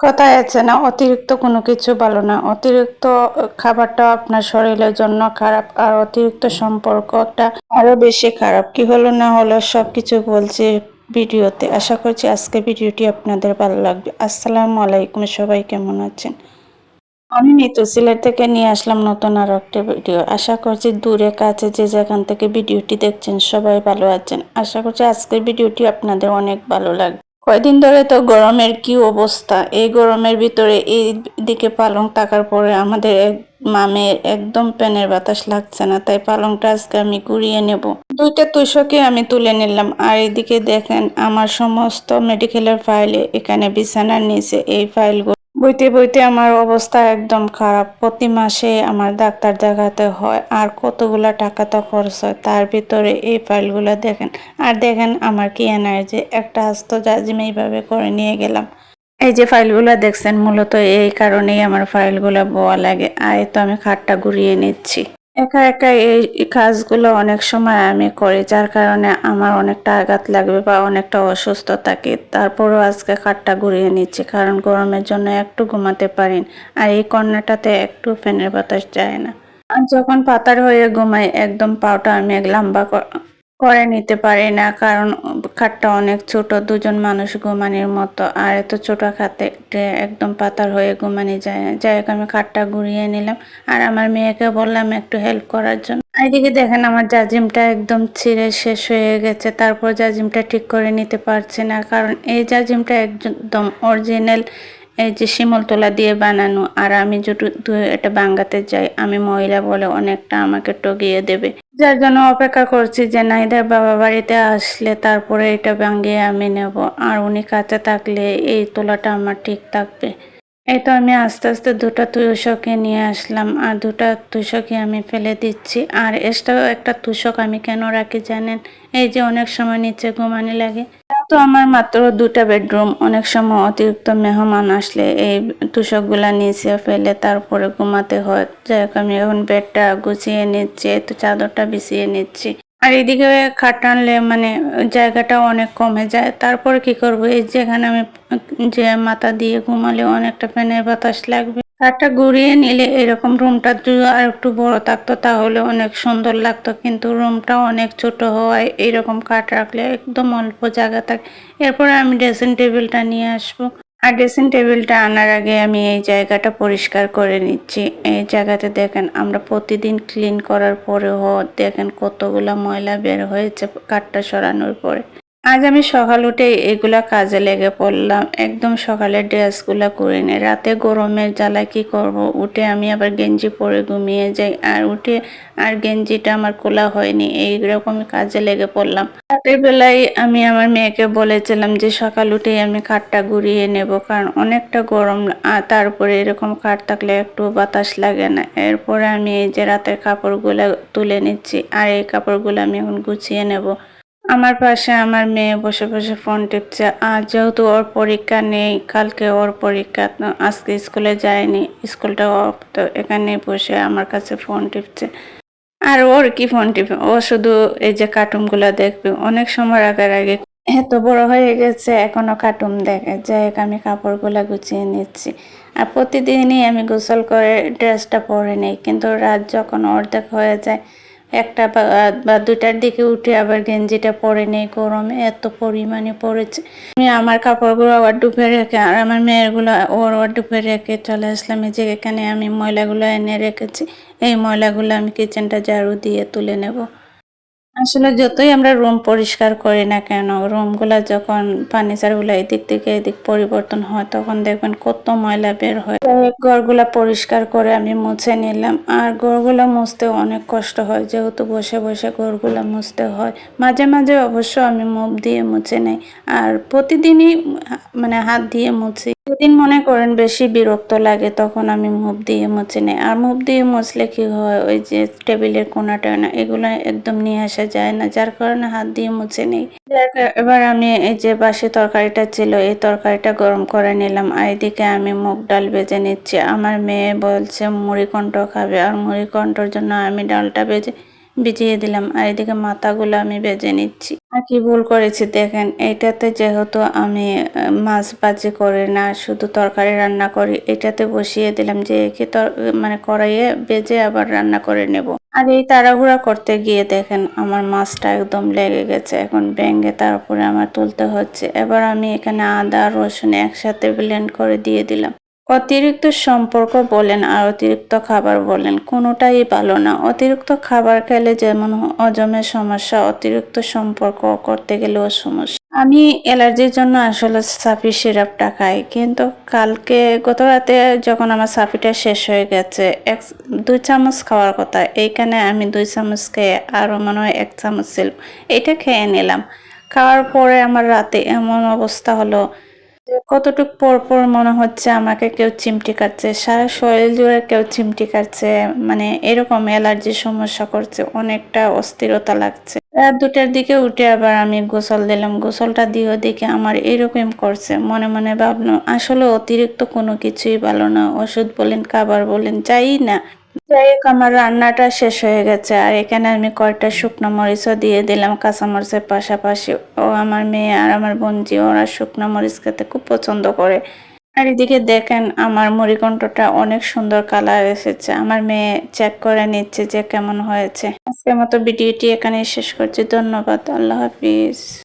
কথায় আছে না, অতিরিক্ত কোনো কিছু ভালো না। অতিরিক্ত খাবারটা আপনার শরীরের জন্য খারাপ, আর অতিরিক্ত সম্পর্কটা আরো বেশি খারাপ। কি হলো না হলো সবকিছু বলছি ভিডিওতে। আশা করছি আজকে ভিডিওটি আপনাদের ভালো লাগবে। আসসালামু আলাইকুম, সবাই কেমন আছেন? আমি নিতু সিলেট থেকে নিয়ে আসলাম নতুন আরো একটা ভিডিও। আশা করছি দূরে কাছে যে যেখান থেকে ভিডিওটি দেখছেন সবাই ভালো আছেন। আশা করছি আজকের ভিডিওটি আপনাদের অনেক ভালো লাগবে। কয়দিন ধরে তো গরমের কি অবস্থা! এই গরমের ভিতরে এই দিকে পালং থাকার পরে আমাদের মামের একদম ফ্যানের বাতাস লাগছে না, তাই পালংটা আজকে আমি কুড়িয়ে নেব। দুইটা তুষকে আমি তুলে নিলাম। আর এদিকে দেখেন আমার সমস্ত মেডিকেলের ফাইল এখানে বিছানার নিচে। এই ফাইলগুলো বইতে বইতে আমার অবস্থা একদম খারাপ। প্রতি মাসে আমার ডাক্তার দেখাতে হয়, আর কতগুলা টাকা তো খরচ হয়। তার ভিতরে এই ফাইলগুলো দেখেন। আর দেখেন আমার কি এনার্জি, একটা আস্ত জাজিম এইভাবে করে নিয়ে গেলাম। এই যে ফাইলগুলো দেখছেন, মূলত এই কারণেই আমার ফাইলগুলো বোয়া লাগে। আর এই তো আমি খাটটা ঘুরিয়ে নিচ্ছি। একা একা এই কাজগুলো অনেক সময় আমি করি, যার কারণে আমার অনেকটা আঘাত লাগবে বা অনেকটা অসুস্থ থাকি। তারপরেও আজকে খাটটা ঘুরিয়ে নিচ্ছি, কারণ গরমের জন্য একটু ঘুমাতে পারি। আর এই কর্নারটাতে একটু ফ্যানের বাতাস যায় না। আর যখন পাতার হয়ে ঘুমাই একদম পাওটা আমি লম্বা করে নিতে পারি না, কারণ খাটটা অনেক ছোট, দুজন মানুষ ঘুমানির মতো। আর এত ছোট খাটে একদম পাতার হয়ে ঘুমানি যায় না। যাই হোক, আমি খাটটা ঘুরিয়ে নিলাম। আর আমার মেয়েকে বললাম একটু হেল্প করার জন্য। এইদিকে দেখেন আমার জাজিমটা একদম ছিঁড়ে শেষ হয়ে গেছে। তারপর জাজিমটা ঠিক করে নিতে পারছি না, কারণ এই জাজিমটা একদম অরিজিনাল, এই যে শিমুলতলা দিয়ে বানানো। আর আমি যদি এটা ভাঙাতে যাই, আমি মহিলা বলে অনেকটা আমাকে টগিয়ে দেবে। যার জন্য অপেক্ষা করছি যে নাহিদার বাবা বাড়িতে আসলে তারপরে এটা ভাঙিয়ে আমি নেব। আর উনি কাছে থাকলে এই তোলাটা আমার ঠিক থাকবে। এই তো আমি আস্তে আস্তে দুটা তুষকে নিয়ে আসলাম, আর দুটা তুষকই আমি ফেলে দিচ্ছি। আর এক্সট্রা একটা তুষক আমি কেন রাখি জানেন? এই যে অনেক সময় নিচে ঘুমানি লাগে। তো আমার মাত্র দুটা বেডরুম, অনেক সময় অতিরিক্ত মেহমান আসলে এই তুষকগুলা নিচে ফেলে তারপরে ঘুমাতে হয়। যাই হোক, আমি এখন বেডটা গুছিয়ে নিচ্ছি, তো চাদরটা বিছিয়ে নিচ্ছি। আর এদিকে খাট টানলে মানে জায়গাটা অনেক কমে যায়। তারপরে কি করব, এই যেখানে আমি যে মাথা দিয়ে ঘুমালে অনেকটা ফ্যানের বাতাস লাগবে। খাটটা ঘুরিয়ে নিলে এরকম রুমটা যদি আর একটু বড় থাকতো তাহলে অনেক সুন্দর লাগতো, কিন্তু রুমটা অনেক ছোট হওয়ায় এইরকম খাট রাখলে একদম অল্প জায়গা থাকে। এরপরে আমি ড্রেসিং টেবিলটা নিয়ে আসবো। আর ড্রেসিং টেবিলটা আনার আগে আমি এই জায়গাটা পরিষ্কার করে নিচ্ছি। এই জায়গাতে দেখেন আমরা প্রতিদিন ক্লিন করার পরেও দেখেন কতগুলা ময়লা বের হয়েছে কাঠটা সরানোর পরে। আজ আমি সকাল উঠে এগুলা কাজে লেগে পড়লাম। একদম সকালে ড্রেসগুলা করে নিয়ে রাতে গরমের জ্বালায় কি করব, উঠে আমি আবার গেঞ্জি পরে ঘুমিয়ে যাই। আর উঠে আর গেঞ্জিটা আমার খোলা হয়নি, এইরকমই কাজে লেগে পড়লাম। রাতের বেলায় আমি আমার মেয়েকে বলেছিলাম যে সকাল উঠেই আমি খাটটা ঘুরিয়ে নেব, কারণ অনেকটা গরম। আর তারপরে এরকম খাট থাকলে একটু বাতাস লাগে না। এরপরে আমি এই যে রাতের কাপড়গুলো তুলে নিচ্ছি, আর এই কাপড়গুলো আমি এখন গুছিয়ে নেব। আমার পাশে আমার মেয়ে বসে বসে ফোন টিপছে। আর যেহেতু ওর পরীক্ষা নেই, কালকে ওর পরীক্ষা, তো আজকে স্কুলে যায়নি, স্কুলটা অফ, তো এখানে বসে আমার কাছে ফোন টিপছে। আর ওর কি ফোন টিপে, ও শুধু এই যে কার্টুনগুলো দেখবে। অনেক সময় আগে আগে এত বড় হয়ে গেছে এখনো কার্টুন দেখে। যাই হোক, আমি কাপড়গুলো গুছিয়ে নিচ্ছি। আর প্রতিদিনই আমি গোসল করে ড্রেসটা পরে নিই, কিন্তু রাত যখন অর্ধেক হয়ে যায়, একটা বা দুটার দিকে উঠে আবার গেঞ্জিটা পরে নেই, গরমে এত পরিমাণে পড়েছে। আমি আমার কাপড়গুলো আবার ডুবে রেখে আর আমার মেয়েরগুলো ওর ডুবে রেখে চলে আসলাম এই যে এখানে আমি ময়লাগুলো এনে রেখেছি। এই ময়লাগুলো আমি কিচেনটা ঝাড়ু দিয়ে তুলে নেব। আসলে যতই আমরা রুম পরিষ্কার করি না কেন, রুমগুলা যখন ফার্নিচারগুলো এদিক থেকে এদিক পরিবর্তন হয় তখন দেখবেন কত ময়লা বের হয়। ঘরগুলা পরিষ্কার করে আমি মুছে নিলাম। আর ঘরগুলা মুছতে অনেক কষ্ট হয়, যেহেতু বসে বসে ঘরগুলা মুছতে হয়। মাঝে মাঝে অবশ্য আমি মুখ দিয়ে মুছে নেই, আর প্রতিদিনই মানে হাত দিয়ে মুছি। যেদিন মনে করেন বেশি বিরক্ত লাগে তখন আমি মুভ দিয়ে মুছে নিই। আর মুভ দিয়ে মুছলে কি হয়, ওই যে টেবিলের কোনাটা না, এগুলো একদম নিয়ে আসা যায় না, যার কারণে হাত দিয়ে মুছে নেই। এবার আমি এই যে বাসি তরকারিটা ছিল, এই তরকারিটা গরম করে নিলাম। আর এদিকে আমি মুগ ডাল ভেজে নিচ্ছি। আমার মেয়ে বলছে মুড়ি ঘন্ট খাবে, আর মুড়ি ঘন্টর জন্য আমি ডালটা ভেজে ভিজিয়ে দিলাম আর এদিকে মাথাগুলো আমি ভেজে নিচ্ছি। আর কি ভুল করেছি দেখেন, এটাতে যেহেতু আমি মাছ ভাজি করি না, শুধু তরকারি রান্না করি, এটাতে বসিয়ে দিলাম যে একে মানে কড়াইয়ে ভেজে আবার রান্না করে নেব। আর এই তাড়াহুড়া করতে গিয়ে দেখেন আমার মাছটা একদম লেগে গেছে, এখন ভেঙে তারপরে আমার তুলতে হচ্ছে। এবার আমি এখানে আদা রসুন একসাথে ব্লেন্ড করে দিয়ে দিলাম। অতিরিক্ত সম্পর্ক বলেন আর অতিরিক্ত খাবার বলেন, কোনোটাই ভালো না। অতিরিক্ত খাবার খেলে যেমন হজমের সমস্যা, অতিরিক্ত সম্পর্ক করতে গেলেও সমস্যা। আমি অ্যালার্জির জন্য আসলে সাফি সিরাপটা খাই, কিন্তু কালকে গত রাতে যখন আমার সাফিটা শেষ হয়ে গেছে, 2 চামচ খাওয়ার কথা, এইখানে আমি 2 চামচ খেয়ে আরও মনে হয় 1 চামচ ছিল, এটা খেয়ে নিলাম। খাওয়ার পরে আমার রাতে এমন অবস্থা হলো, কতটুক পর পর মনে হচ্ছে আমাকে কেউ চিমটি কাটছে, সারা শরীর জুড়ে কেউ চিমটি কাটছে, মানে এরকম অ্যালার্জির সমস্যা করছে, অনেকটা অস্থিরতা লাগছে। রাত 2টার দিকে উঠে আবার আমি গোসল দিলাম, গোসলটা দিয়েও দেখে আমার এরকম করছে। মনে মনে ভাবলাম আসলে অতিরিক্ত কোনো কিছুই ভালো না, ওষুধ বলেন খাবার বলেন যাই না। যাই হোক, আমার রান্নাটা শেষ হয়ে গেছে আর এখানে আমি কয়েকটা শুকনো মরিচও দিয়ে দিলাম কাঁচামরিচের পাশাপাশি। ও আমার মেয়ে আর আমার বোনজি ওরা শুকনো মরিচ খেতে খুব পছন্দ করে। আর এদিকে দেখেন আমার মুড়িঘণ্টটা অনেক সুন্দর কালার এসেছে, আমার মেয়ে চেক করে নিচ্ছে যে কেমন হয়েছে। আজকের মতো ভিডিওটি এখানেই শেষ করছি, ধন্যবাদ, আল্লাহ হাফিজ।